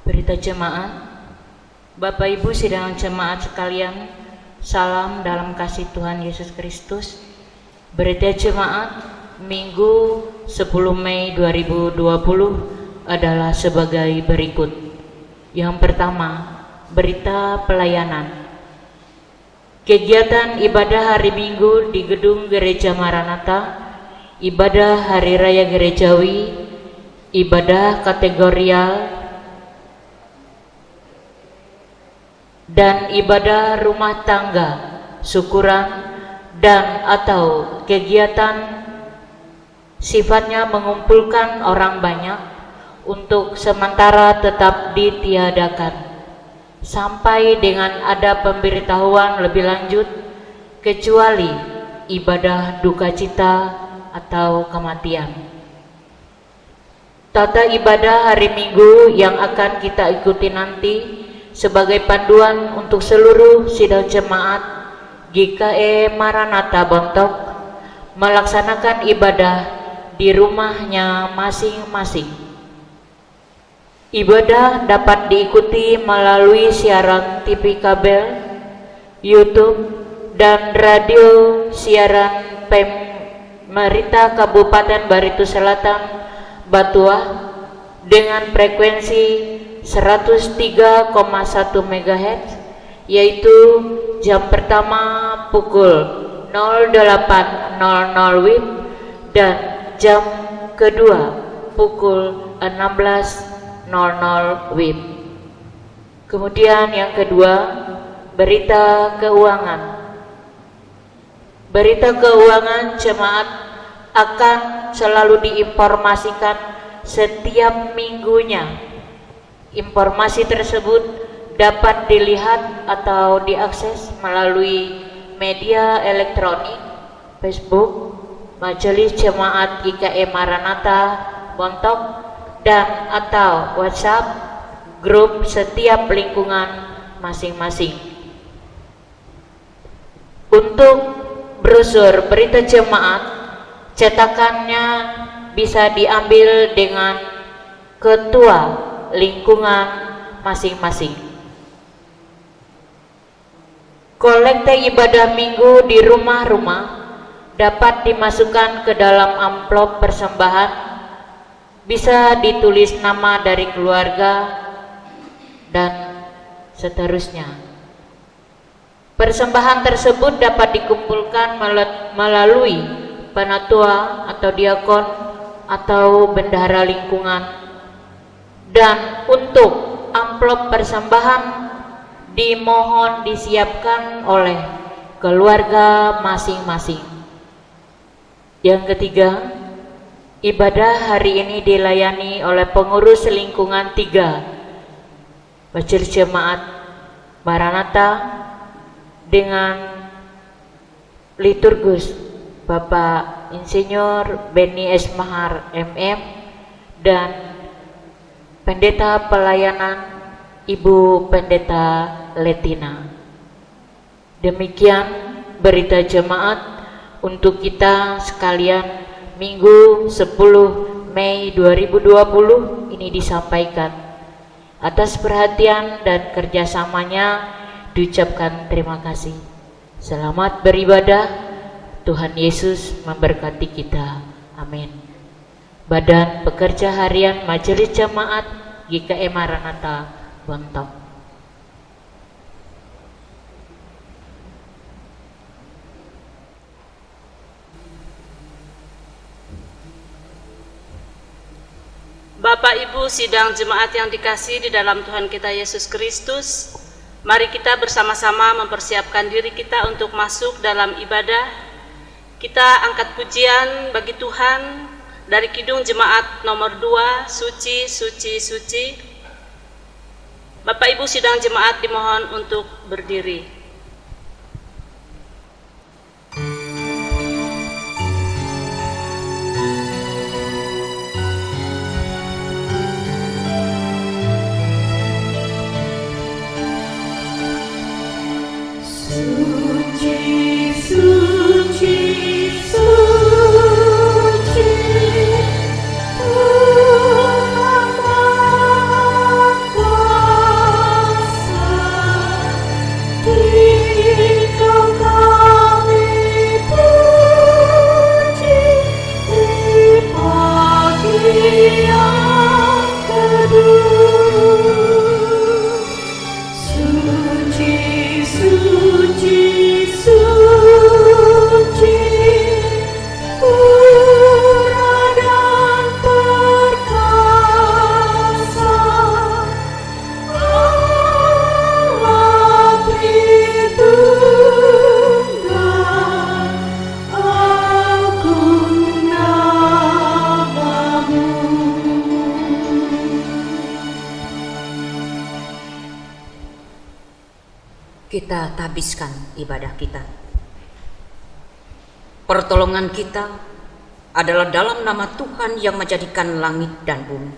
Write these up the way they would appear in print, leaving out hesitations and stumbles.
Berita jemaat, Bapak Ibu sidang jemaat sekalian, salam dalam kasih Tuhan Yesus Kristus. Berita jemaat Minggu 10 Mei 2020 adalah sebagai berikut. Yang pertama, berita pelayanan. Kegiatan ibadah hari Minggu di Gedung Gereja Maranatha, ibadah Hari Raya Gerejawi, ibadah kategorial, dan ibadah rumah tangga, syukuran, dan atau kegiatan sifatnya mengumpulkan orang banyak untuk sementara tetap ditiadakan sampai dengan ada pemberitahuan lebih lanjut, kecuali ibadah duka cita atau kematian. Tata ibadah hari Minggu yang akan kita ikuti nanti sebagai panduan untuk seluruh sidang jemaat GKE Maranatha Bontok melaksanakan ibadah di rumahnya masing-masing. Ibadah dapat diikuti melalui siaran TV kabel, YouTube, dan radio siaran Pemerintah Kabupaten Barito Selatan Batuah dengan frekuensi 103,1 MHz, yaitu jam pertama pukul 08.00 WIB dan jam kedua pukul 16.00 WIB. Kemudian yang kedua, berita keuangan. Berita keuangan jemaat akan selalu diinformasikan setiap minggunya. Informasi tersebut dapat dilihat atau diakses melalui media elektronik, Facebook, Majelis Jemaat GKE Maranatha Bontok, dan atau WhatsApp grup setiap lingkungan masing-masing. Untuk brosur berita jemaat, cetakannya bisa diambil dengan ketua lingkungan masing-masing. Kolekte ibadah minggu di rumah-rumah dapat dimasukkan ke dalam amplop persembahan, bisa ditulis nama dari keluarga, dan seterusnya. Persembahan tersebut dapat dikumpulkan melalui penatua atau diakon atau bendahara lingkungan. Dan untuk amplop persembahan dimohon disiapkan oleh keluarga masing-masing. Yang ketiga, ibadah hari ini dilayani oleh pengurus lingkungan 3 Majelis Jemaat Maranatha dengan liturgus Bapak Insinyur Beni Esmahar MM dan Pendeta Pelayanan Ibu Pendeta Letina. Demikian berita jemaat untuk kita sekalian Minggu 10 Mei 2020 ini disampaikan. Atas perhatian dan kerjasamanya diucapkan terima kasih. Selamat beribadah. Tuhan Yesus memberkati kita. Amin. Badan Pekerja Harian Majelis Jemaat GKE Maranatha Bontok. Bapak Ibu sidang jemaat yang dikasihi di dalam Tuhan kita Yesus Kristus, mari kita bersama-sama mempersiapkan diri kita untuk masuk dalam ibadah. Kita angkat pujian bagi Tuhan dari Kidung Jemaat nomor 2, Suci, Suci, Suci. Bapak Ibu sidang jemaat dimohon untuk berdiri. Tuhan kita tabiskan ibadah kita. Pertolongan kita adalah dalam nama Tuhan yang menjadikan langit dan bumi,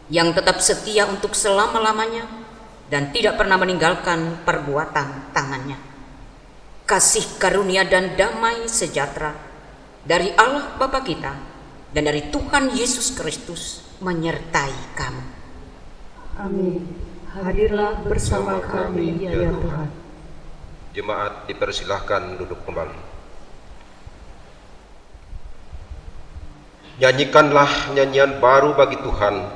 yang tetap setia untuk selama-lamanya dan tidak pernah meninggalkan perbuatan tangannya. Kasih karunia dan damai sejahtera dari Allah Bapa kita dan dari Tuhan Yesus Kristus menyertai kamu. Amin. Hadirlah bersama kami ya Tuhan. Jemaat dipersilahkan duduk kembali. Nyanyikanlah nyanyian baru bagi Tuhan,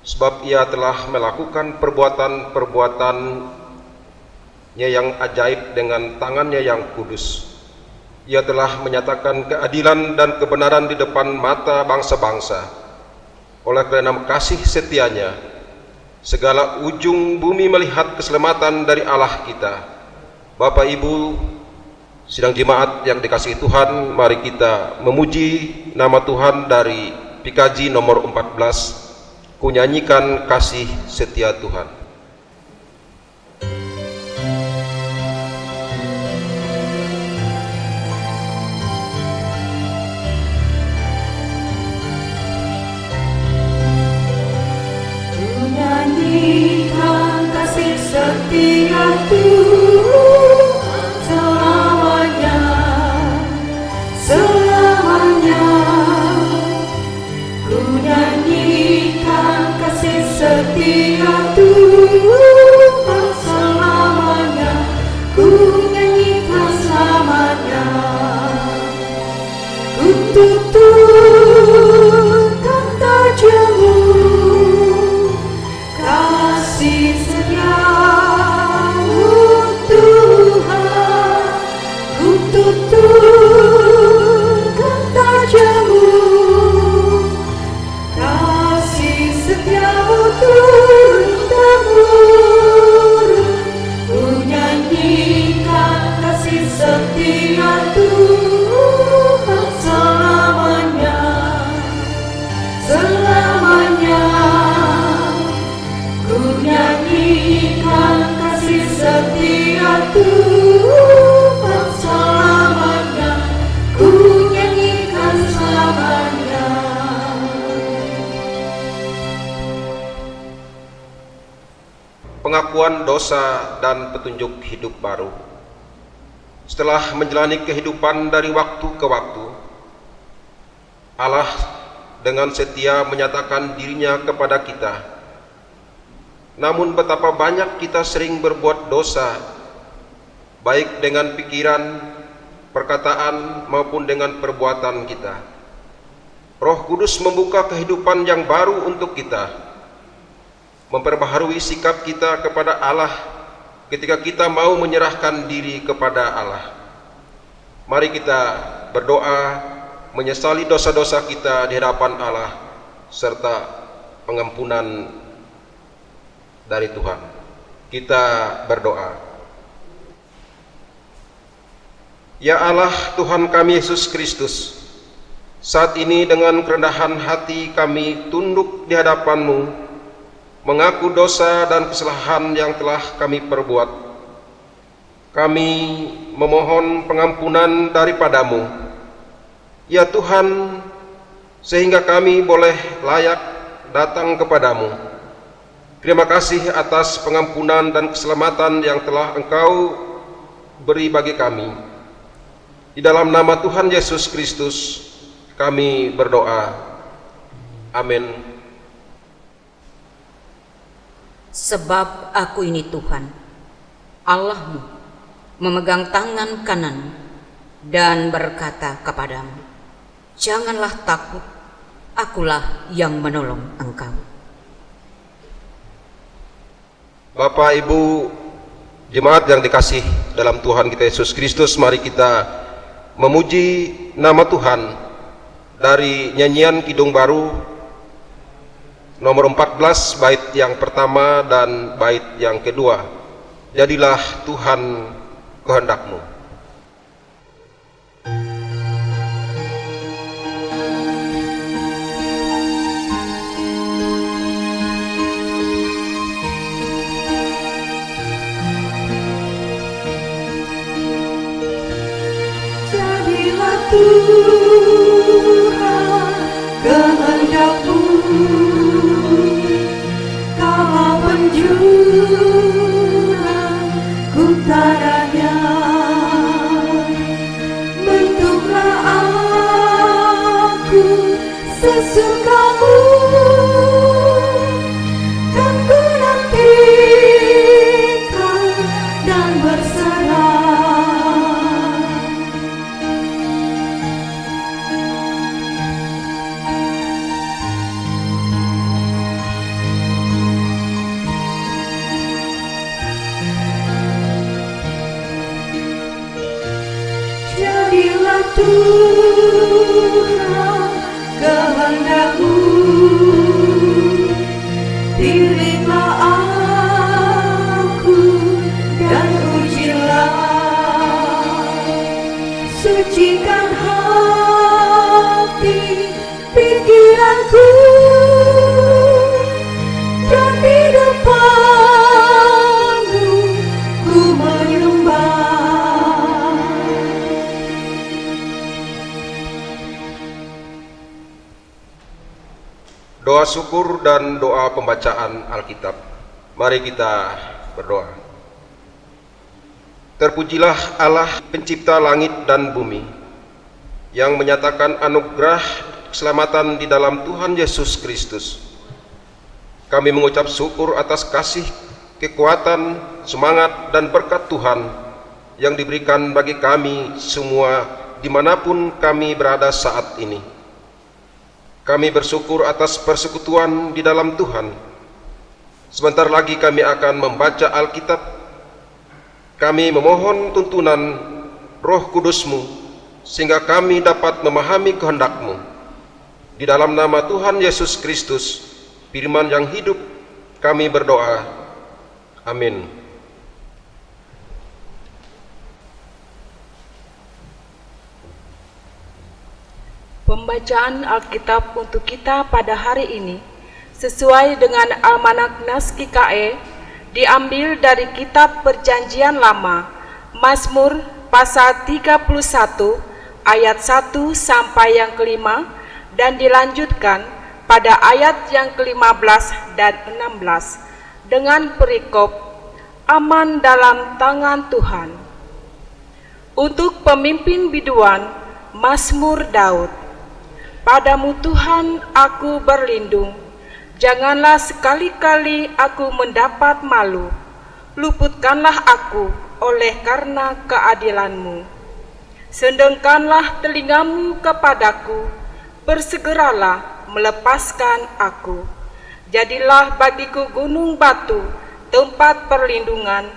sebab Ia telah melakukan perbuatan-perbuatannya yang ajaib dengan tangannya yang kudus. Ia telah menyatakan keadilan dan kebenaran di depan mata bangsa-bangsa. Oleh karena kasih setianya, segala ujung bumi melihat keselamatan dari Allah kita. Bapak Ibu, sidang jemaat yang dikasihi Tuhan, mari kita memuji nama Tuhan dari PKJ nomor 14, ku nyanyikan kasih setia Tuhan. Nyanyikan kasih setia Tuhan selamanya, selamanya. Ku nyanyikan kasih setia Tuhan selamanya, ku nyanyikan selamanya. Ku tuturkan tajamu kasih setiamu Tuhan, ku tuturkan tajamu kasih setiamu turun-temurun. Ku nyanyikan kasih setia Tuhan selamanya, selamanya. Ku nyanyikan kasih setia Tuhan selamanya, ku nyanyikan selamanya. Pengakuan dosa dan petunjuk hidup baru. Setelah menjalani kehidupan dari waktu ke waktu, Allah dengan setia menyatakan dirinya kepada kita. Namun betapa banyak kita sering berbuat dosa, baik dengan pikiran, perkataan maupun dengan perbuatan kita. Roh Kudus membuka kehidupan yang baru untuk kita, memperbaharui sikap kita kepada Allah ketika kita mau menyerahkan diri kepada Allah. Mari kita berdoa menyesali dosa-dosa kita di hadapan Allah serta pengampunan dari Tuhan. Kita berdoa. Ya Allah Tuhan kami Yesus Kristus, saat ini dengan kerendahan hati kami tunduk di hadapan-Mu, mengaku dosa dan kesalahan yang telah kami perbuat. Kami memohon pengampunan daripada-Mu, ya Tuhan, sehingga kami boleh layak datang kepadamu. Terima kasih atas pengampunan dan keselamatan yang telah Engkau beri bagi kami. Di dalam nama Tuhan Yesus Kristus kami berdoa. Amin. Sebab aku ini Tuhan, Allahmu, memegang tangan kanan dan berkata kepadamu, janganlah takut, akulah yang menolong engkau. Bapak, Ibu, jemaat yang dikasih dalam Tuhan kita Yesus Kristus, mari kita memuji nama Tuhan dari nyanyian Kidung Baru nomor 14, bait yang pertama dan bait yang kedua. Jadilah Tuhan kehendak-Mu. Tuhan kehendak-Mu, pilihlah aku dan ujilah, sucikan hati pikiranku, dan di depan-Mu ku menyembah. Doa syukur dan doa pembacaan Alkitab. Mari kita berdoa. Terpujilah Allah pencipta langit dan bumi, yang menyatakan anugerah keselamatan di dalam Tuhan Yesus Kristus. Kami mengucap syukur atas kasih, kekuatan, semangat, dan berkat Tuhan yang diberikan bagi kami semua dimanapun kami berada saat ini. Kami bersyukur atas persekutuan di dalam Tuhan. Sebentar lagi kami akan membaca Alkitab. Kami memohon tuntunan Roh Kudus-Mu sehingga kami dapat memahami kehendak-Mu. Di dalam nama Tuhan Yesus Kristus, Firman yang hidup, kami berdoa. Amin. Pembacaan Alkitab untuk kita pada hari ini sesuai dengan Almanak Nas GKE diambil dari kitab Perjanjian Lama, Mazmur pasal 31 ayat 1 sampai yang kelima, dan dilanjutkan pada ayat yang ke-15 dan 16 dengan perikop aman dalam tangan Tuhan. Untuk pemimpin biduan, Mazmur Daud. Padamu Tuhan aku berlindung, janganlah sekali-kali aku mendapat malu. Luputkanlah aku oleh karena keadilan-Mu. Sendengkanlah telingamu kepadaku, bersegeralah melepaskan aku. Jadilah bagiku gunung batu, tempat perlindungan,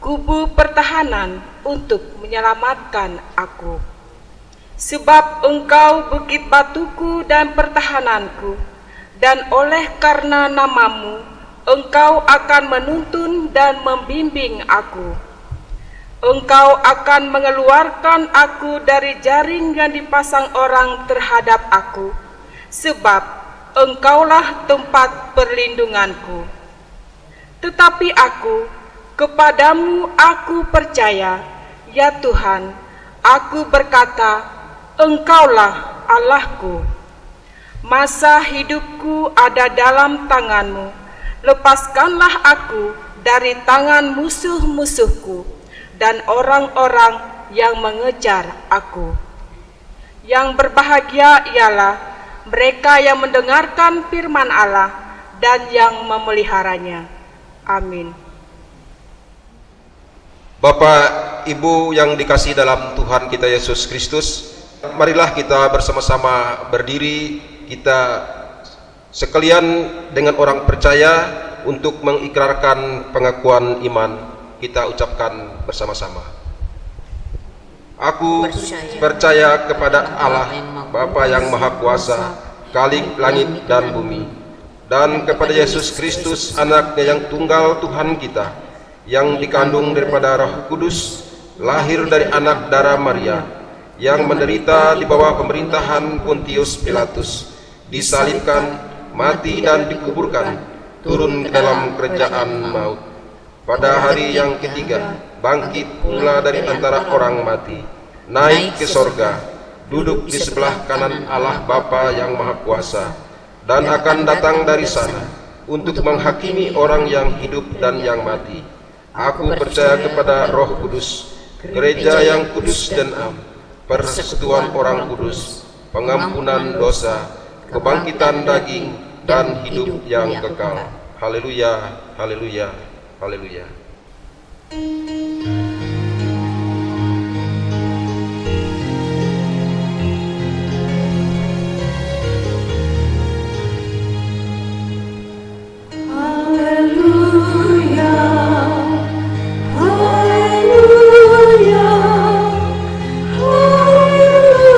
kubu pertahanan untuk menyelamatkan aku. Sebab Engkau bukit batuku dan pertahananku, dan oleh karena nama-Mu, Engkau akan menuntun dan membimbing aku. Engkau akan mengeluarkan aku dari jaring yang dipasang orang terhadap aku, sebab Engkaulah tempat perlindunganku. Tetapi aku, kepadamu aku percaya, ya Tuhan, aku berkata, Engkaulah Allahku. Masa hidupku ada dalam tangan-Mu. Lepaskanlah aku dari tangan musuh-musuhku dan orang-orang yang mengejar aku. Yang berbahagia ialah mereka yang mendengarkan firman Allah dan yang memeliharanya. Amin. Bapak, Ibu yang dikasihi dalam Tuhan kita Yesus Kristus, marilah kita bersama-sama berdiri, kita sekalian dengan orang percaya untuk mengikrarkan pengakuan iman. Kita ucapkan bersama-sama. Aku percaya kepada Allah, Bapa yang Maha Kuasa, Khalik langit dan bumi, dan kepada Yesus Kristus, Anaknya yang tunggal Tuhan kita, yang dikandung daripada Roh Kudus, lahir dari anak darah Maria, yang menderita di bawah pemerintahan Pontius Pilatus, disalibkan, mati dan dikuburkan, turun ke dalam kerajaan maut. Pada hari yang ketiga, bangkit pula dari antara orang mati, naik ke sorga, duduk di sebelah kanan Allah Bapa yang Maha Kuasa, dan akan datang dari sana untuk menghakimi orang yang hidup dan yang mati. Aku percaya kepada Roh Kudus, gereja yang kudus dan am, persekutuan orang kudus, pengampunan dosa, kebangkitan daging, dan hidup yang kekal. Haleluya, haleluya, haleluya. Haleluya, haleluya, haleluya.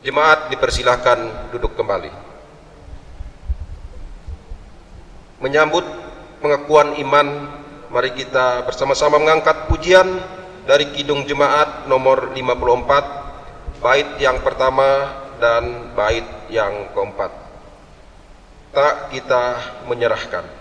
Jemaat dipersilahkan duduk kembali. Menyambut pengakuan iman, mari kita bersama-sama mengangkat pujian dari Kidung Jemaat nomor 54, bait yang pertama dan bait yang keempat. Tak kita menyerahkan.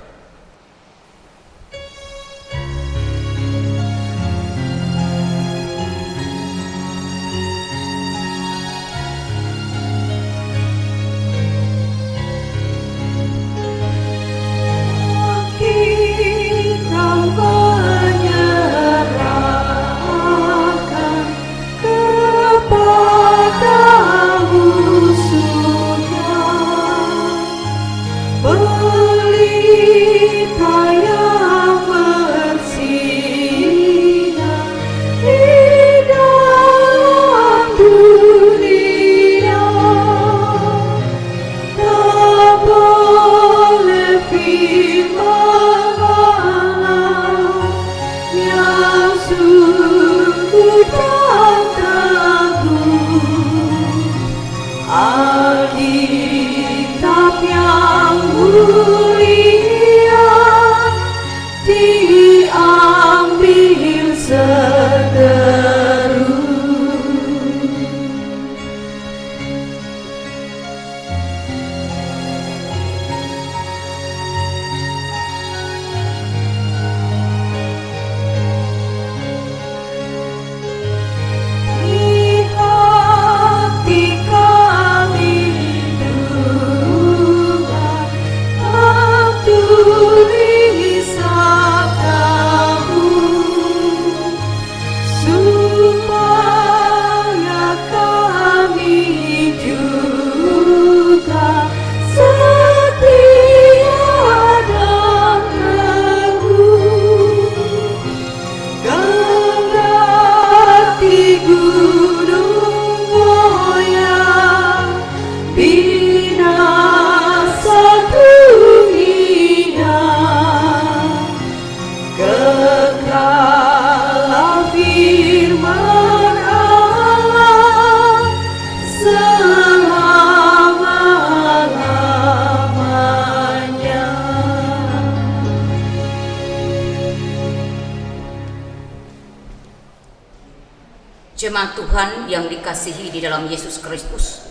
Jemaat Tuhan yang dikasihi di dalam Yesus Kristus,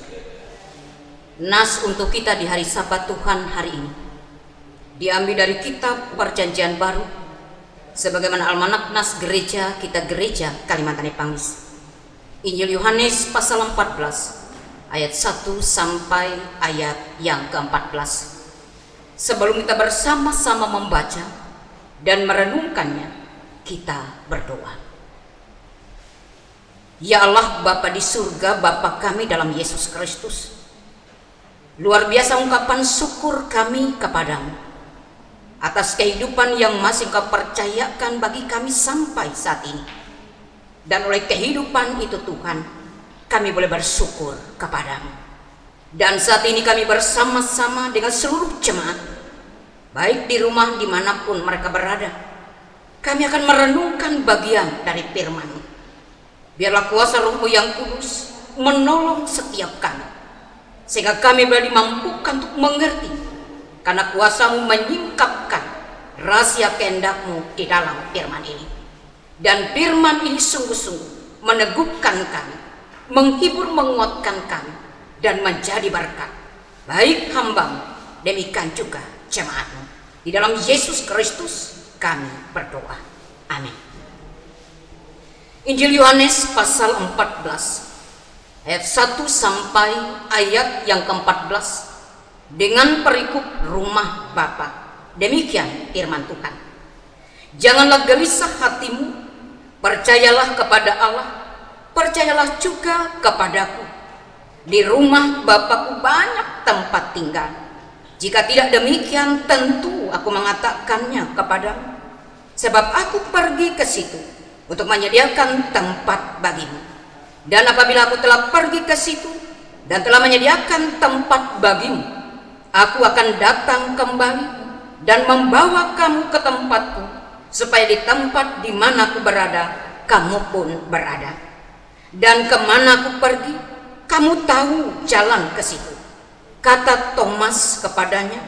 nas untuk kita di hari Sabat Tuhan hari ini diambil dari kitab Perjanjian Baru sebagaimana almanak nas gereja kita gereja Kalimantan Epangis. Injil Yohanes pasal 14 ayat 1 sampai ayat yang ke-14. Sebelum kita bersama-sama membaca dan merenungkannya, kita berdoa. Ya Allah Bapa di surga, Bapa kami dalam Yesus Kristus, luar biasa ungkapan syukur kami kepadamu atas kehidupan yang masih Engkau percayakan bagi kami sampai saat ini. Dan oleh kehidupan itu Tuhan, kami boleh bersyukur kepadamu. Dan saat ini kami bersama-sama dengan seluruh jemaat, baik di rumah dimanapun mereka berada, kami akan merenungkan bagian dari firman-Mu. Biarlah kuasa Roh-Mu yang kudus menolong setiap kami, sehingga kami boleh dimampukan untuk mengerti, karena kuasa-Mu menyingkapkan rahasia kehendak-Mu di dalam firman ini. Dan firman ini sungguh-sungguh meneguhkan kami, menghibur, menguatkan kami, dan menjadi berkat baik hamba-Mu, demikian juga jemaat-Mu. Di dalam Yesus Kristus kami berdoa. Amin. Injil Yohanes pasal 14 ayat 1 sampai ayat yang ke-14 dengan perikop rumah Bapa. Demikian firman Tuhan. Janganlah gelisah hatimu, percayalah kepada Allah, percayalah juga kepadaku. Di rumah Bapakku banyak tempat tinggal. Jika tidak demikian, tentu aku mengatakannya kepadamu. Sebab aku pergi ke situ untuk menyediakan tempat bagimu. Dan apabila aku telah pergi ke situ dan telah menyediakan tempat bagimu, aku akan datang kembali dan membawa kamu ke tempatku, supaya di tempat di mana aku berada, kamu pun berada. Dan kemana aku pergi, kamu tahu jalan ke situ. Kata Thomas kepadanya,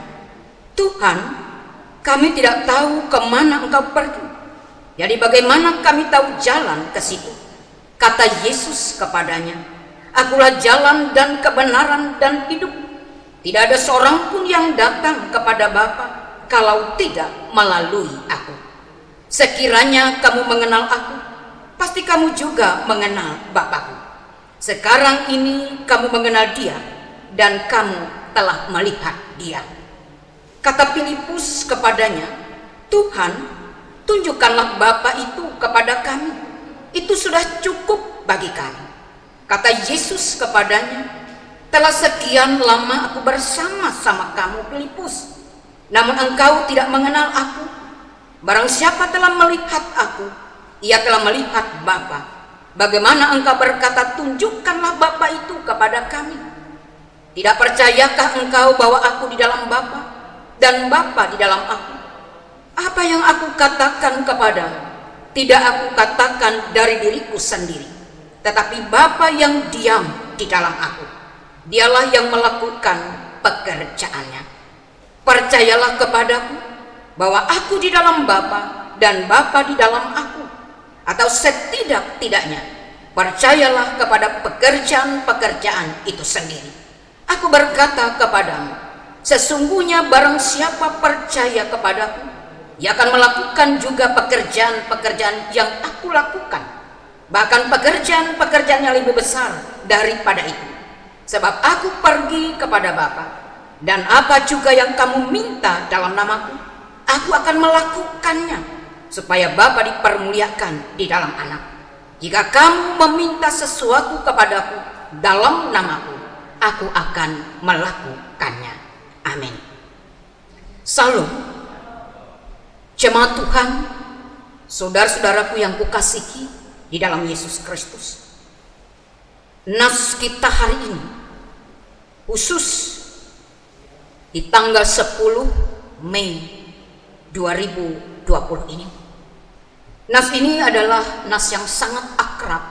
Tuhan, kami tidak tahu kemana engkau pergi. Jadi bagaimana kami tahu jalan ke situ? Kata Yesus kepadanya, akulah jalan dan kebenaran dan hidup. Tidak ada seorang pun yang datang kepada Bapa kalau tidak melalui aku. Sekiranya kamu mengenal aku, pasti kamu juga mengenal Bapakku. Sekarang ini kamu mengenal Dia dan kamu telah melihat Dia. Kata Filipus kepadanya, Tuhan, tunjukkanlah Bapa itu kepada kami. Itu sudah cukup bagi kami. Kata Yesus kepadanya, telah sekian lama aku bersama-sama kamu, Filipus, namun engkau tidak mengenal aku. Barang siapa telah melihat aku, ia telah melihat Bapa. Bagaimana engkau berkata, tunjukkanlah Bapa itu kepada kami? Tidak percayakah engkau bahwa aku di dalam Bapa dan Bapa di dalam aku? Apa yang aku katakan kepadamu, tidak aku katakan dari diriku sendiri, tetapi Bapa yang diam di dalam aku, Dialah yang melakukan pekerjaannya. Percayalah kepadaku bahwa aku di dalam Bapa dan Bapa di dalam aku. Atau setidak-tidaknya percayalah kepada pekerjaan-pekerjaan itu sendiri. Aku berkata kepadamu, sesungguhnya barang siapa percaya kepadaku, ia akan melakukan juga pekerjaan-pekerjaan yang aku lakukan, bahkan pekerjaan-pekerjaan yang lebih besar daripada itu. Sebab aku pergi kepada Bapa, dan apa juga yang kamu minta dalam namaku, aku akan melakukannya, supaya Bapa dipermuliakan di dalam Anak. Jika kamu meminta sesuatu kepadaku dalam namaku, aku akan melakukannya. Amin. Salam. Jemaat Tuhan, saudara-saudaraku yang kukasihi di dalam Yesus Kristus. Nas kita hari ini, khusus di tanggal 10 Mei 2020 ini. Nas ini adalah nas yang sangat akrab,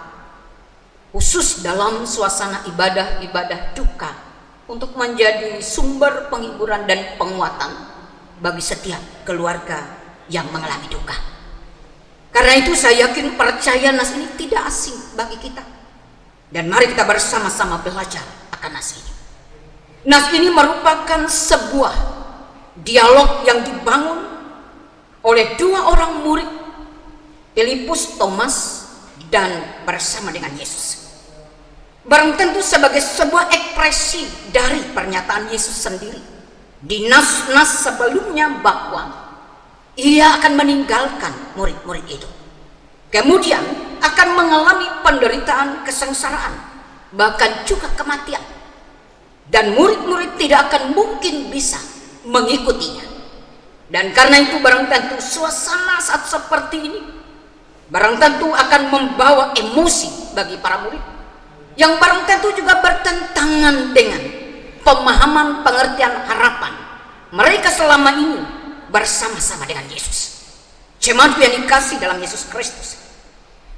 khusus dalam suasana ibadah-ibadah duka, untuk menjadi sumber penghiburan dan penguatan bagi setiap keluarga yang mengalami duka. Karena itu saya yakin percaya nas ini tidak asing bagi kita. Dan mari kita bersama-sama belajar akan nas ini. Nas ini merupakan sebuah dialog yang dibangun oleh dua orang murid, Filipus, Thomas, dan bersama dengan Yesus. Barang tentu sebagai sebuah ekspresi dari pernyataan Yesus sendiri di nas-nas sebelumnya bahwa ia akan meninggalkan murid-murid itu, kemudian akan mengalami penderitaan, kesengsaraan, bahkan juga kematian. Dan murid-murid tidak akan mungkin bisa mengikutinya. Dan karena itu barang tentu suasana saat seperti ini barang tentu akan membawa emosi bagi para murid, yang barang tentu juga bertentangan dengan pemahaman pengertian harapan mereka selama ini bersama-sama dengan Yesus. Jemaat yang dikasih dalam Yesus Kristus,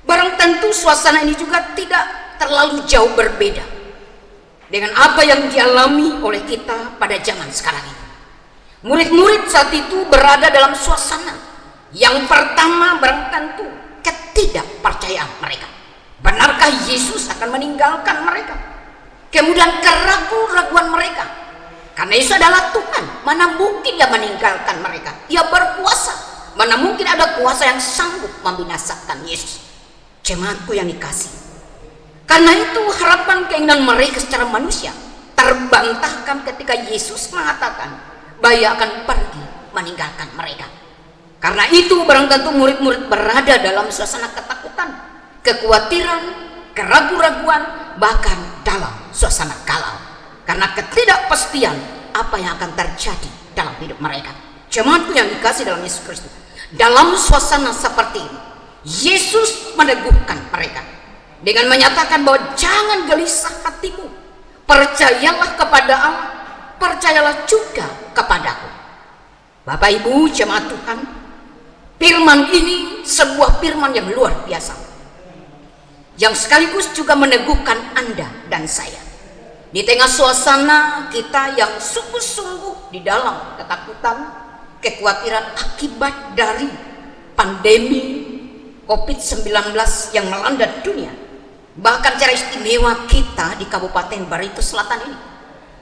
barang tentu suasana ini juga tidak terlalu jauh berbeda dengan apa yang dialami oleh kita pada zaman sekarang ini. Murid-murid saat itu berada dalam suasana yang pertama barang tentu ketidakpercayaan mereka. Benarkah Yesus akan meninggalkan mereka? Kemudian keraguan-raguan mereka. Karena Yesus adalah Tuhan, mana mungkin Dia meninggalkan mereka? Ia berkuasa, mana mungkin ada kuasa yang sanggup membinasakan Yesus. Jemaatku yang dikasih, karena itu harapan keinginan mereka secara manusia terbantahkan ketika Yesus mengatakan bahwa Ia akan pergi meninggalkan mereka. Karena itu barang tentu murid-murid berada dalam suasana ketakutan, kekhawatiran, keraguan-raguan, bahkan dalam suasana galau karena ketidakpastian apa yang akan terjadi dalam hidup mereka. Jemaatku yang dikasih dalam Yesus Kristus, dalam suasana seperti ini Yesus meneguhkan mereka dengan menyatakan bahwa jangan gelisah hatimu, percayalah kepada Allah, percayalah juga kepadaku. Bapak Ibu jemaat Tuhan, firman ini sebuah firman yang luar biasa. yang sekaligus juga meneguhkan Anda dan saya. Di tengah suasana kita yang sungguh-sungguh di dalam ketakutan, kekhawatiran akibat dari pandemi COVID-19 yang melanda dunia, bahkan secara istimewa kita di Kabupaten Barito Selatan ini,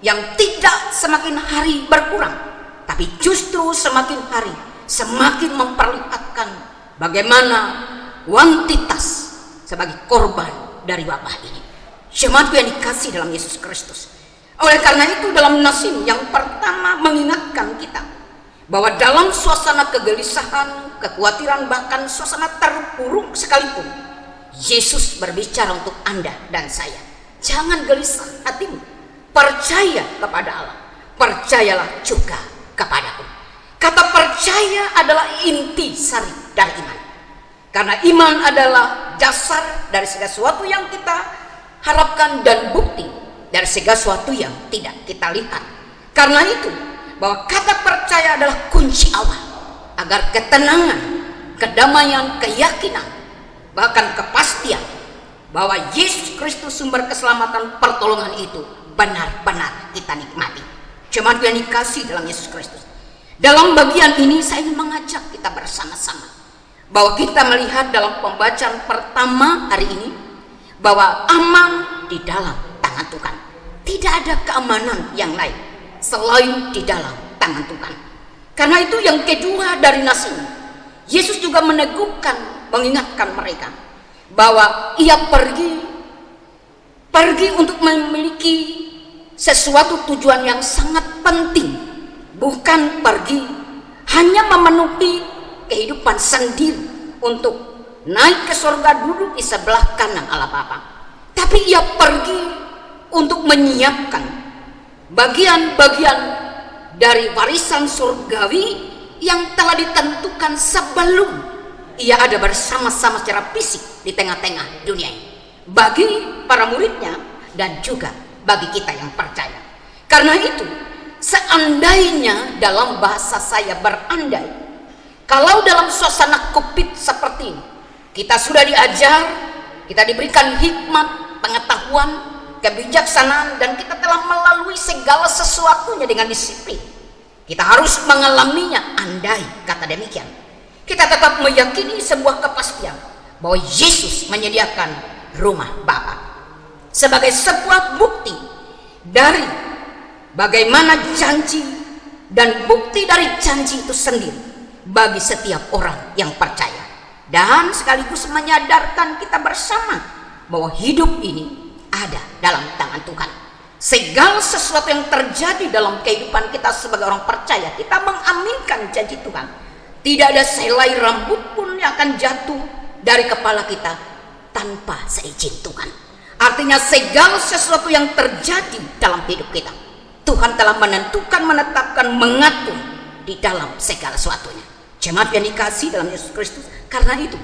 yang tidak semakin hari berkurang, tapi justru semakin hari semakin memperlihatkan bagaimana kuantitas sebagai korban dari wabah ini. Jemaat yang dikasih dalam Yesus Kristus. Oleh karena itu dalam Nasim yang pertama mengingatkan kita bahwa dalam suasana kegelisahan, kekhawatiran, bahkan suasana terpuruk sekalipun, Yesus berbicara untuk Anda dan saya. Jangan gelisah hatimu, percaya kepada Allah, percayalah juga kepadaku. Kata percaya adalah inti sari dari iman, karena iman adalah dasar dari segala sesuatu yang kita harapkan dan bukti dari segala sesuatu yang tidak kita lihat. Karena itu bahwa kata percaya adalah kunci awal agar ketenangan, kedamaian, keyakinan, bahkan kepastian bahwa Yesus Kristus sumber keselamatan pertolongan itu benar-benar kita nikmati. Jemaat yang dikasih dalam Yesus Kristus, dalam bagian ini saya ingin mengajak kita bersama-sama bahwa kita melihat dalam pembacaan pertama hari ini bahwa aman di dalam tangan Tuhan. Tidak ada keamanan yang lain selain di dalam tangan Tuhan. Karena itu yang kedua dari Nasim, Yesus juga meneguhkan, mengingatkan mereka bahwa ia pergi untuk memiliki sesuatu tujuan yang sangat penting, bukan pergi hanya memenuhi kehidupan sendiri untuk naik ke surga duduk di sebelah kanan Allah Bapa, tapi ia pergi untuk menyiapkan bagian-bagian dari warisan surgawi yang telah ditentukan sebelum ia ada bersama-sama secara fisik di tengah-tengah dunia ini, bagi para muridnya dan juga bagi kita yang percaya. Karena itu seandainya, dalam bahasa saya berandai, kalau dalam suasana COVID seperti ini kita sudah diajar, kita diberikan hikmat, pengetahuan, kebijaksanaan, dan kita telah melalui segala sesuatunya dengan disiplin, kita harus mengalaminya. Andai kata demikian, kita tetap meyakini sebuah kepastian bahwa Yesus menyediakan rumah Bapa sebagai sebuah bukti dari bagaimana janji, dan bukti dari janji itu sendiri bagi setiap orang yang percaya, dan sekaligus menyadarkan kita bersama bahwa hidup ini ada dalam tangan Tuhan. Segala sesuatu yang terjadi dalam kehidupan kita sebagai orang percaya, kita mengaminkan janji Tuhan. Tidak ada sehelai rambut pun yang akan jatuh dari kepala kita tanpa seizin Tuhan. Artinya segala sesuatu yang terjadi dalam hidup kita, Tuhan telah menentukan, menetapkan, mengatur di dalam segala sesuatunya. Jemaat yang dikasih dalam Yesus Kristus, karena itu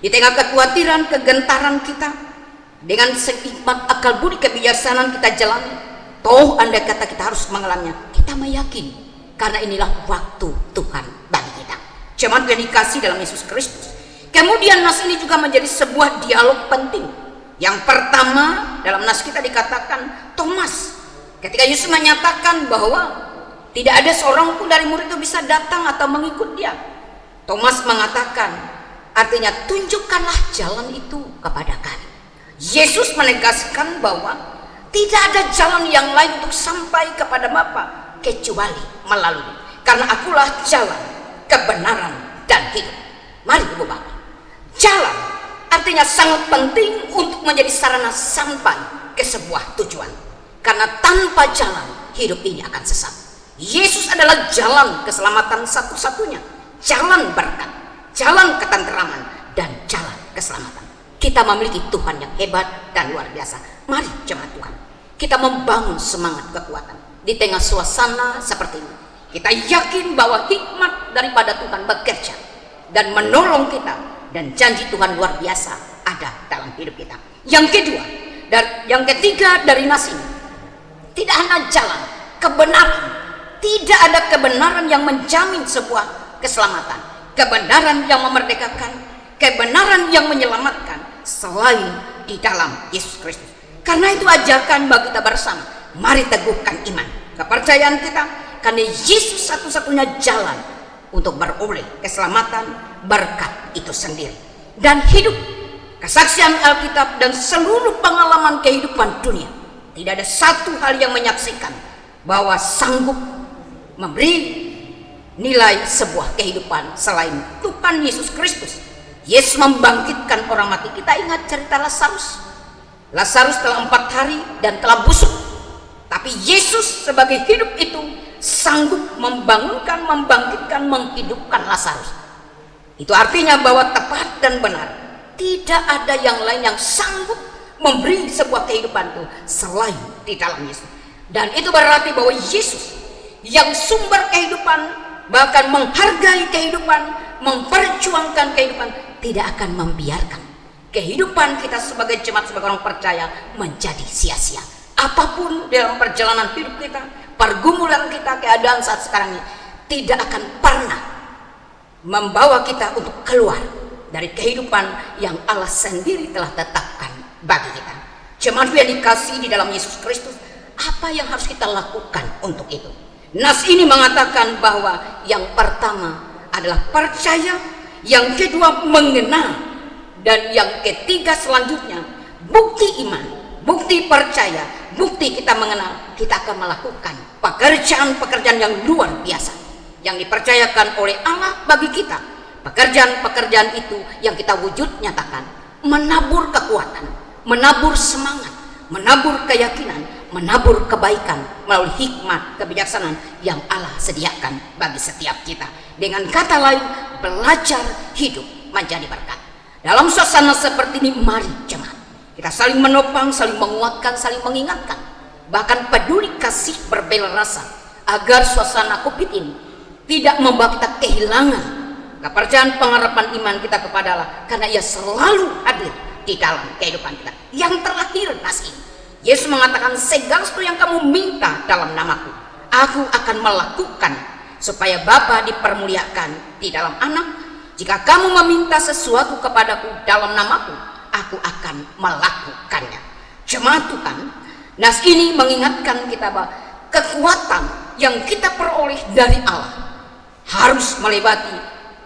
di tengah kekhawatiran, kegentaran kita, dengan sehikmat akal budi kebijaksanaan kita jalani, toh andai kata kita harus mengalaminya, kita meyakini karena inilah waktu Tuhan bagi kita. Jemaat yang dikasih dalam Yesus Kristus, kemudian nas ini juga menjadi sebuah dialog penting. Yang pertama dalam nas kita dikatakan Thomas, ketika Yesus menyatakan bahwa tidak ada seorang pun dari murid itu bisa datang atau mengikut dia, Thomas mengatakan, artinya tunjukkanlah jalan itu kepada kami. Yesus menegaskan bahwa tidak ada jalan yang lain untuk sampai kepada Bapa kecuali melalui, karena akulah jalan, kebenaran, dan hidup. Mari Ibu Bapak, jalan artinya sangat penting untuk menjadi sarana sampai ke sebuah tujuan, karena tanpa jalan hidup ini akan sesat. Yesus adalah jalan keselamatan satu-satunya, jalan berkat, jalan ketenteraman, dan jalan keselamatan. Kita memiliki Tuhan yang hebat dan luar biasa. Mari jemaat Tuhan, kita membangun semangat kekuatan di tengah suasana seperti ini. Kita yakin bahwa hikmat daripada Tuhan bekerja dan menolong kita, dan janji Tuhan luar biasa ada dalam hidup kita. Yang kedua, dan yang ketiga dari nas ini, tidak hanya jalan kebenaran. Tidak ada kebenaran yang menjamin sebuah keselamatan, kebenaran yang memerdekakan, kebenaran yang menyelamatkan selain di dalam Yesus Kristus. Karena itu ajarkan bagi kita bersama, mari teguhkan iman, kepercayaan kita, karena Yesus satu-satunya jalan untuk beroleh keselamatan, berkat itu sendiri. Dan hidup, kesaksian Alkitab dan seluruh pengalaman kehidupan dunia, tidak ada satu hal yang menyaksikan bahwa sanggup memberi nilai sebuah kehidupan selain Tuhan Yesus Kristus. Yesus membangkitkan orang mati. Kita ingat cerita Lazarus. Lazarus telah 4 hari dan telah busuk, tapi Yesus sebagai hidup itu sanggup membangunkan, membangkitkan, menghidupkan Lazarus. Itu artinya bahwa tepat dan benar, tidak ada yang lain yang sanggup memberi sebuah kehidupan itu selain di dalam Yesus. Dan itu berarti bahwa Yesus yang sumber kehidupan, bahkan menghargai kehidupan, memperjuangkan kehidupan, tidak akan membiarkan kehidupan kita sebagai jemaat, sebagai orang percaya menjadi sia-sia. Apapun dalam perjalanan hidup kita, pergumulan kita, keadaan saat sekarang ini tidak akan pernah membawa kita untuk keluar dari kehidupan yang Allah sendiri telah tetapkan bagi kita. Jemaat yang dikasihi di dalam Yesus Kristus, apa yang harus kita lakukan untuk itu? Nas ini mengatakan bahwa yang pertama adalah percaya, yang kedua mengenal, dan yang ketiga selanjutnya bukti iman, bukti percaya, bukti kita mengenal. Kita akan melakukan pekerjaan-pekerjaan yang luar biasa yang dipercayakan oleh Allah bagi kita. Pekerjaan-pekerjaan itu yang kita wujud nyatakan, menabur kekuatan, menabur semangat, menabur keyakinan, menabur kebaikan melalui hikmat kebijaksanaan yang Allah sediakan bagi setiap kita. Dengan kata lain, belajar hidup menjadi berkat. Dalam suasana seperti ini, mari jemaat, kita saling menopang, saling menguatkan, saling mengingatkan, bahkan peduli kasih berbela rasa, agar suasana COVID ini tidak membawa kita kehilangan kepercayaan, pengharapan iman kita kepada Allah, karena Ia selalu hadir di dalam kehidupan kita. Yang terakhir, nas ini Yesus mengatakan, segala sesuatu yang kamu minta dalam namaku, aku akan melakukan, supaya Bapa dipermuliakan di dalam Anak. Jika kamu meminta sesuatu kepadaku dalam namaku, aku akan melakukannya. Jemaat Tuhan, nas ini mengingatkan kita bahwa kekuatan yang kita peroleh dari Allah harus melewati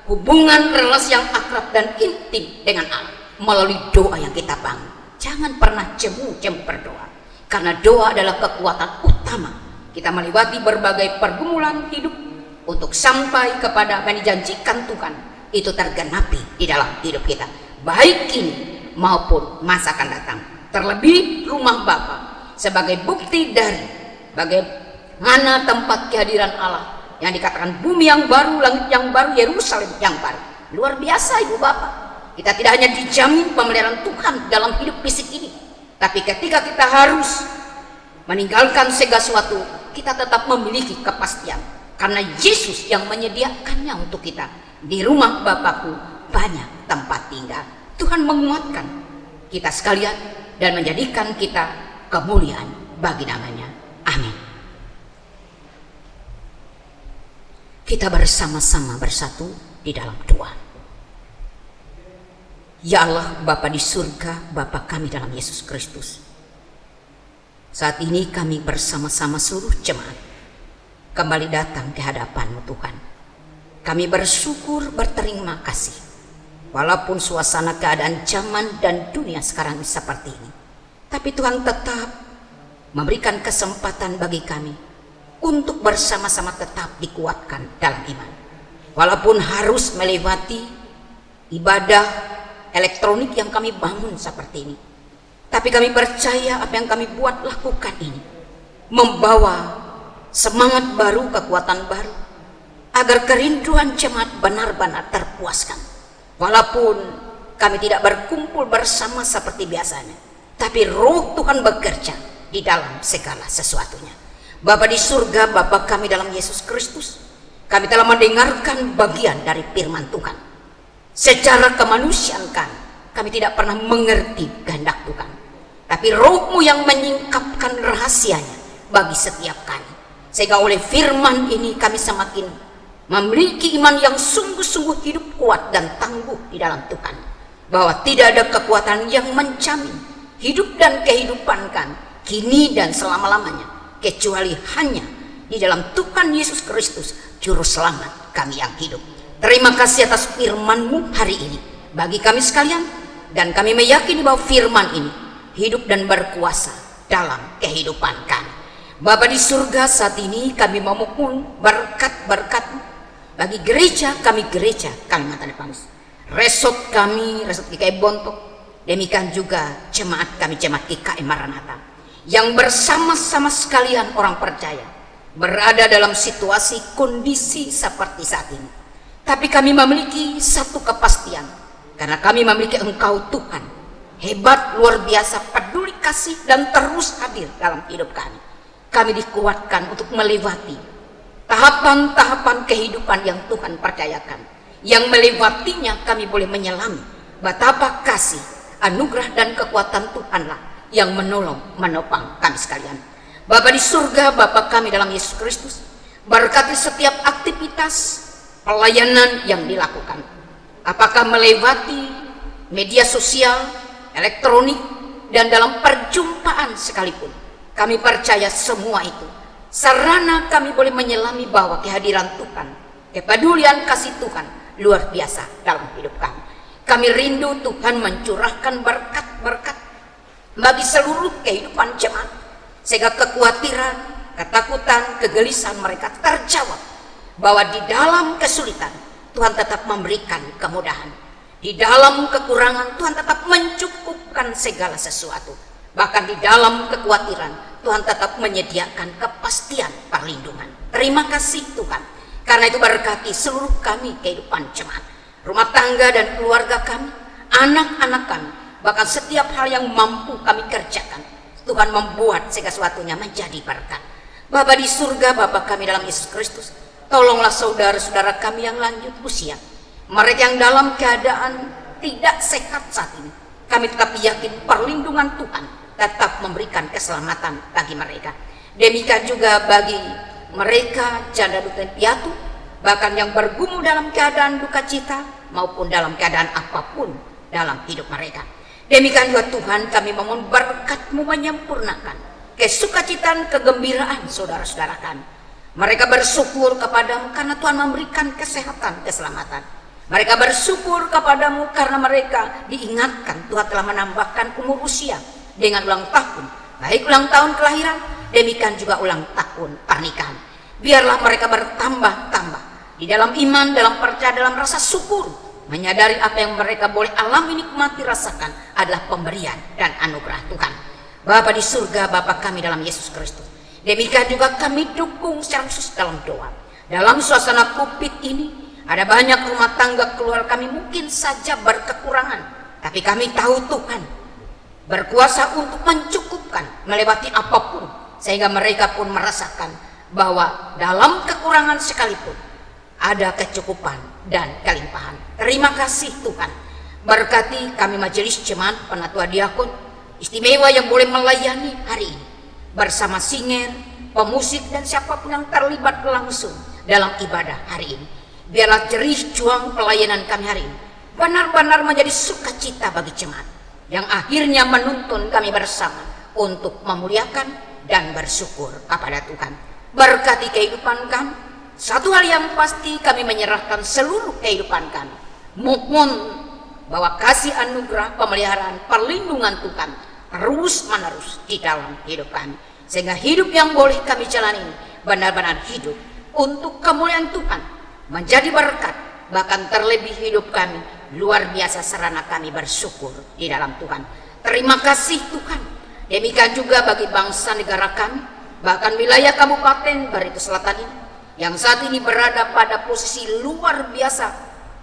hubungan relasi yang akrab dan intim dengan Allah melalui doa yang kita bangun. Jangan pernah jemu-jemu berdoa, karena doa adalah kekuatan utama kita melewati berbagai pergumulan hidup untuk sampai kepada yang dijanjikan Tuhan itu tergenapi di dalam hidup kita, baik kini maupun masa akan datang. Terlebih rumah Bapa sebagai bukti dari bagaimana tempat kehadiran Allah yang dikatakan bumi yang baru, langit yang baru, Yerusalem yang baru. Luar biasa Ibu Bapak. Kita tidak hanya dijamin pemeliharaan Tuhan dalam hidup fisik ini, tapi ketika kita harus meninggalkan segala sesuatu, kita tetap memiliki kepastian, karena Yesus yang menyediakannya untuk kita. Di rumah Bapakku banyak tempat tinggal. Tuhan menguatkan kita sekalian dan menjadikan kita kemuliaan bagi namanya. Amin. Kita bersama-sama bersatu di dalam doa. Ya Allah, Bapa di surga, Bapa kami dalam Yesus Kristus, saat ini kami bersama-sama seluruh jemaat kembali datang ke hadapan-Mu Tuhan. Kami bersyukur, berterima kasih, walaupun suasana keadaan zaman dan dunia sekarang seperti ini, tapi Tuhan tetap memberikan kesempatan bagi kami untuk bersama-sama tetap dikuatkan dalam iman. Walaupun harus melewati ibadah elektronik yang kami bangun seperti ini, tapi kami percaya apa yang kami buat lakukan ini membawa semangat baru, kekuatan baru, agar kerinduan jemaat benar-benar terpuaskan. Walaupun kami tidak berkumpul bersama seperti biasanya, tapi Roh Tuhan bekerja di dalam segala sesuatunya. Bapa di surga, Bapa kami dalam Yesus Kristus, kami telah mendengarkan bagian dari firman Tuhan. Secara kemanusiaan kami tidak pernah mengerti kehendak Tuhan, tapi Roh-Mu yang menyingkapkan rahasianya bagi setiap kami, sehingga oleh firman ini kami semakin memiliki iman yang sungguh-sungguh hidup kuat dan tangguh di dalam Tuhan. bahwa tidak ada kekuatan yang menjamin hidup dan kehidupan kami kini dan selama-lamanya kecuali hanya di dalam Tuhan Yesus Kristus Juru Selamat kami yang hidup. Terima kasih atas firman-Mu hari ini bagi kami sekalian, dan kami meyakini bahwa firman ini hidup dan berkuasa dalam kehidupan kami. Bapa di surga, saat ini kami memohon berkat-berkat-Mu bagi gereja kami, gereja Kalimantan Evangelis, resort kami, resort GKI Bontok, demikian juga jemaat kami, jemaat GKI Maranatha, yang bersama-sama sekalian orang percaya berada dalam situasi kondisi seperti saat ini. Tapi kami memiliki satu kepastian, karena kami memiliki Engkau Tuhan, hebat, luar biasa, peduli kasih, dan terus hadir dalam hidup kami. Kami dikuatkan untuk melewati tahapan-tahapan kehidupan yang Tuhan percayakan, yang melewatinya kami boleh menyelami betapa kasih, anugerah, dan kekuatan Tuhanlah yang menolong, menopang kami sekalian. Bapa di surga, Bapa kami dalam Yesus Kristus, berkati setiap aktivitas pelayanan yang dilakukan, apakah melewati media sosial, elektronik, dan dalam perjumpaan sekalipun. Kami percaya semua itu sarana kami boleh menyelami bahwa kehadiran Tuhan, kepedulian kasih Tuhan luar biasa dalam hidup kami. Kami rindu Tuhan mencurahkan berkat-berkat bagi seluruh kehidupan jemaat, sehingga kekhawatiran, ketakutan, kegelisahan mereka terjawab, bahwa di dalam kesulitan Tuhan tetap memberikan kemudahan, di dalam kekurangan Tuhan tetap mencukupkan segala sesuatu, bahkan di dalam kekhawatiran Tuhan tetap menyediakan kepastian perlindungan. Terima kasih Tuhan, karena itu berkati seluruh kami, kehidupan jemaat, rumah tangga dan keluarga kami, anak-anak kami, bahkan setiap hal yang mampu kami kerjakan, Tuhan membuat segala sesuatunya menjadi berkat. Bapa di surga, Bapa kami dalam Yesus Kristus, tolonglah saudara-saudara kami yang lanjut usia, mereka yang dalam keadaan tidak sehat saat ini. Kami tetap yakin perlindungan Tuhan tetap memberikan keselamatan bagi mereka. Demikian juga bagi mereka janda duda piatu, bahkan yang bergumul dalam keadaan duka cita maupun dalam keadaan apapun dalam hidup mereka. Demikian juga Tuhan, kami memohon berkat-Mu menyempurnakan kesukacitaan, kegembiraan saudara-saudara kami. Mereka bersyukur kepadamu karena Tuhan memberikan kesehatan, keselamatan. Mereka bersyukur kepadamu karena mereka diingatkan Tuhan telah menambahkan umur usia dengan ulang tahun, baik ulang tahun kelahiran, demikian juga ulang tahun pernikahan. Biarlah mereka bertambah-tambah di dalam iman, dalam percaya, dalam rasa syukur, menyadari apa yang mereka boleh alami, nikmati, rasakan adalah pemberian dan anugerah Tuhan. Bapa di surga, Bapa kami dalam Yesus Kristus, demikian juga kami dukung secara khusus dalam doa. Dalam suasana COVID ini, ada banyak rumah tangga keluarga kami mungkin saja berkekurangan, tapi kami tahu Tuhan berkuasa untuk mencukupkan melewati apapun, sehingga mereka pun merasakan bahwa dalam kekurangan sekalipun ada kecukupan dan kelimpahan. Terima kasih Tuhan. Berkati kami majelis jemaat, penatua diakon istimewa yang boleh melayani hari ini bersama singer, pemusik, dan siapapun yang terlibat langsung dalam ibadah hari ini. Biarlah jerih juang pelayanan kami hari ini benar-benar menjadi sukacita bagi jemaat, yang akhirnya menuntun kami bersama untuk memuliakan dan bersyukur kepada Tuhan. Berkati kehidupan kami. Satu hal yang pasti, kami menyerahkan seluruh kehidupan kami. Mohon bahwa kasih anugerah, pemeliharaan, perlindungan Tuhan terus menerus di dalam hidup kami, sehingga hidup yang boleh kami jalani ini benar-benar hidup untuk kemuliaan Tuhan, menjadi berkat. Bahkan terlebih hidup kami luar biasa, sarana kami bersyukur di dalam Tuhan. Terima kasih Tuhan. Demikian juga bagi bangsa negara kami, bahkan wilayah Kabupaten Barito Selatan ini, yang saat ini berada pada posisi luar biasa,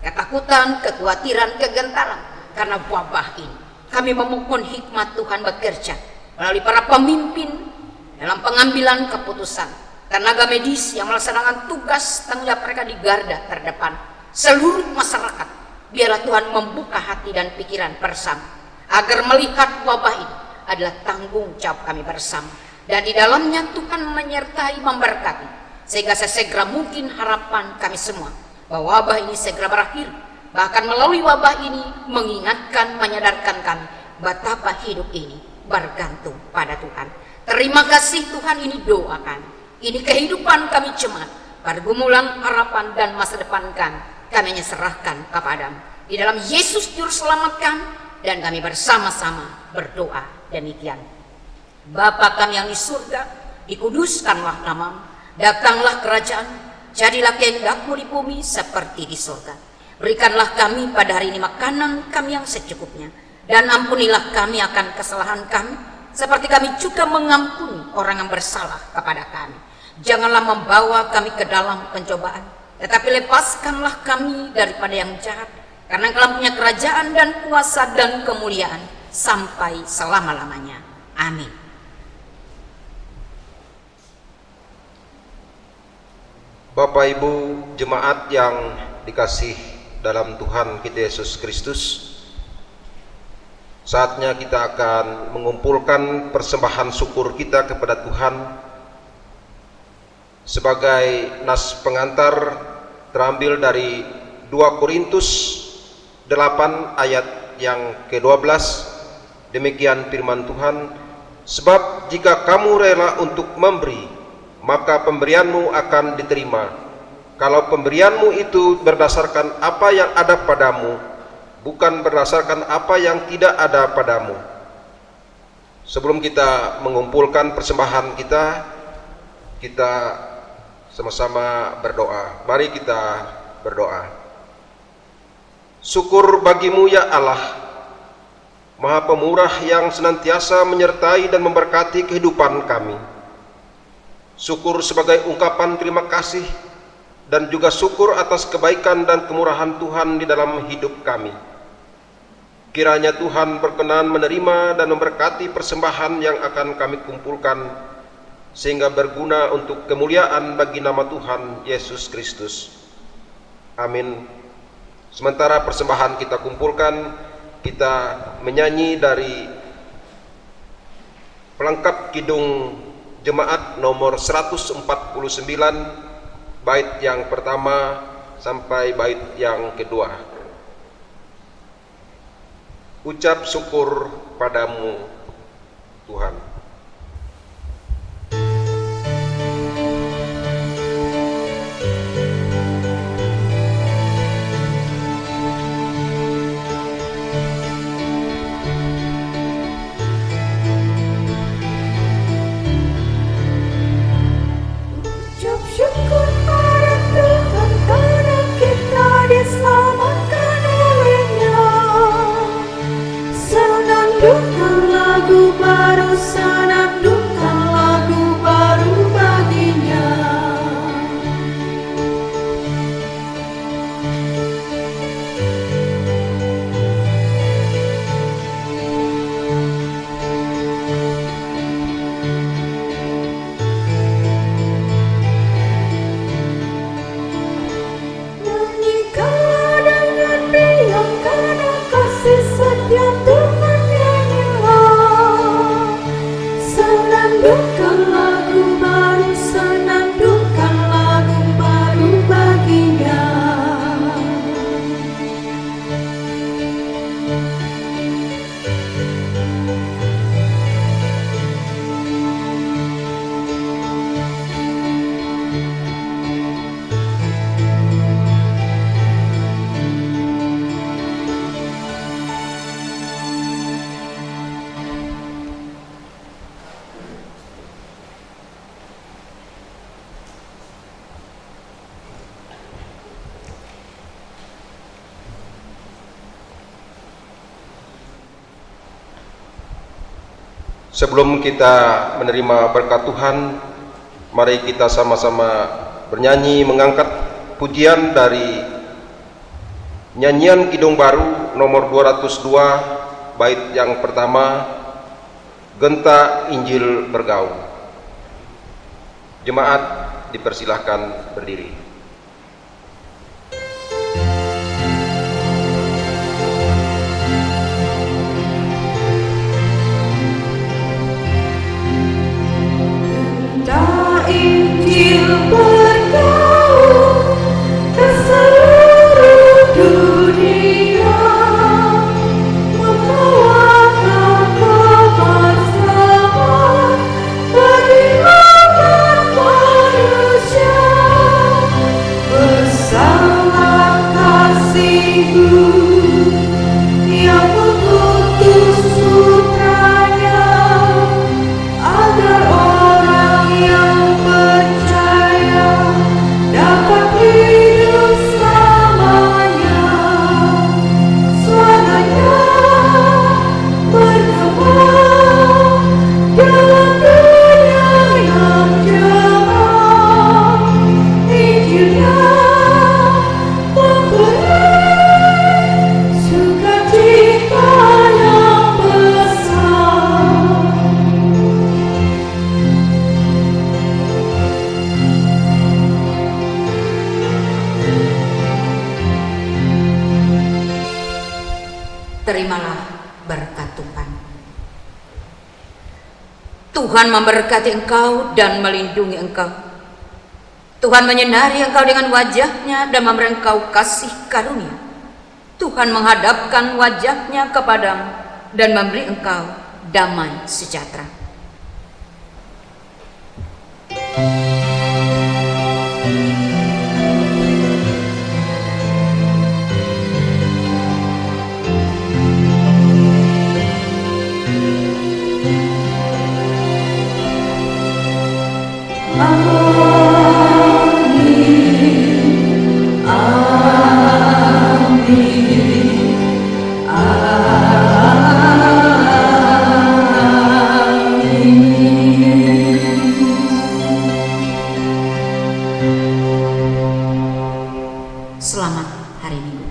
ketakutan, kekhawatiran, kegentaran karena wabah ini. Kami memohon hikmat Tuhan bekerja melalui para pemimpin dalam pengambilan keputusan, tenaga medis yang melaksanakan tugas tanggung jawab mereka di garda terdepan, seluruh masyarakat. Biarlah Tuhan membuka hati dan pikiran bersama, agar melihat wabah ini adalah tanggung jawab kami bersama, dan di dalamnya Tuhan menyertai, memberkati, sehingga sesegera mungkin harapan kami semua bahwa wabah ini segera berakhir, bahkan melalui wabah ini mengingatkan, menyadarkan kami betapa hidup ini bergantung pada Tuhan. Terima kasih Tuhan, ini doa kami, ini kehidupan kami jemaat, pergumulan, harapan dan masa depan kami hanya serahkan kepadamu. Di dalam Yesus Juru Selamat kami, dan kami bersama-sama berdoa demikian. Bapa kami yang di surga, dikuduskanlah namamu, datanglah kerajaan, jadilah kehendakmu di bumi seperti di surga. Berikanlah kami pada hari ini makanan kami yang secukupnya, dan ampunilah kami akan kesalahan kami, seperti kami juga mengampuni orang yang bersalah kepada kami. Janganlah membawa kami ke dalam pencobaan, tetapi lepaskanlah kami daripada yang jahat, karena Engkau punya kerajaan dan kuasa dan kemuliaan sampai selama-lamanya. Amin. Bapak Ibu jemaat yang dikasih dalam Tuhan kita Yesus Kristus, saatnya kita akan mengumpulkan persembahan syukur kita kepada Tuhan. Sebagai nas pengantar terambil dari 2 Korintus 8 ayat yang ke-12. Demikian firman Tuhan, sebab jika kamu rela untuk memberi, maka pemberianmu akan diterima. Kalau pemberianmu itu berdasarkan apa yang ada padamu, bukan berdasarkan apa yang tidak ada padamu. Sebelum kita mengumpulkan persembahan kita sama-sama berdoa. Mari kita berdoa. Syukur bagimu ya Allah, Maha Pemurah yang senantiasa menyertai dan memberkati kehidupan kami. Syukur sebagai ungkapan terima kasih dan juga syukur atas kebaikan dan kemurahan Tuhan di dalam hidup kami. Kiranya Tuhan berkenan menerima dan memberkati persembahan yang akan kami kumpulkan, sehingga berguna untuk kemuliaan bagi nama Tuhan Yesus Kristus. Amin. Sementara persembahan kita kumpulkan, kita menyanyi dari pelengkap kidung jemaat nomor 149, bait yang pertama sampai bait yang kedua. Ucap syukur padamu Tuhan. Syukur pada Tuhan karena kita diselamatkan oleh-Nya. Senandungkan lagu baru, senandungkan lagu baru baginya. Nyanyikanlah dengan riang karena kasih setia Tuhan nyanyilah. Senandungkan lagu baru, senandungkan lagu baru baginya. Sebelum kita menerima berkat Tuhan, mari kita sama-sama bernyanyi mengangkat pujian dari nyanyian Kidung Baru nomor 202, bait yang pertama, Genta Injil Bergaul. Jemaat dipersilahkan berdiri. Injil bergaul ke seluruh dunia. terimalah berkat Tuhan. Tuhan memberkati engkau dan melindungi engkau. Tuhan menyinari engkau dengan wajah-Nya dan memberi engkau kasih karunia. Tuhan menghadapkan wajah-Nya kepadamu dan memberi engkau damai sejahtera. Selamat hari Minggu.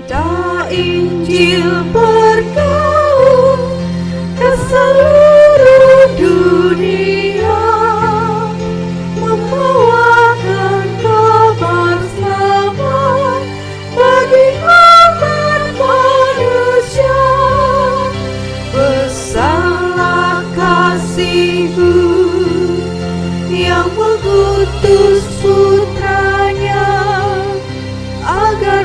Entah Injil bergaul ke seluruh dunia, membawakan kabar selamat bagi umat manusia. Besarlah kasih-Mu yang mengutus putranya agar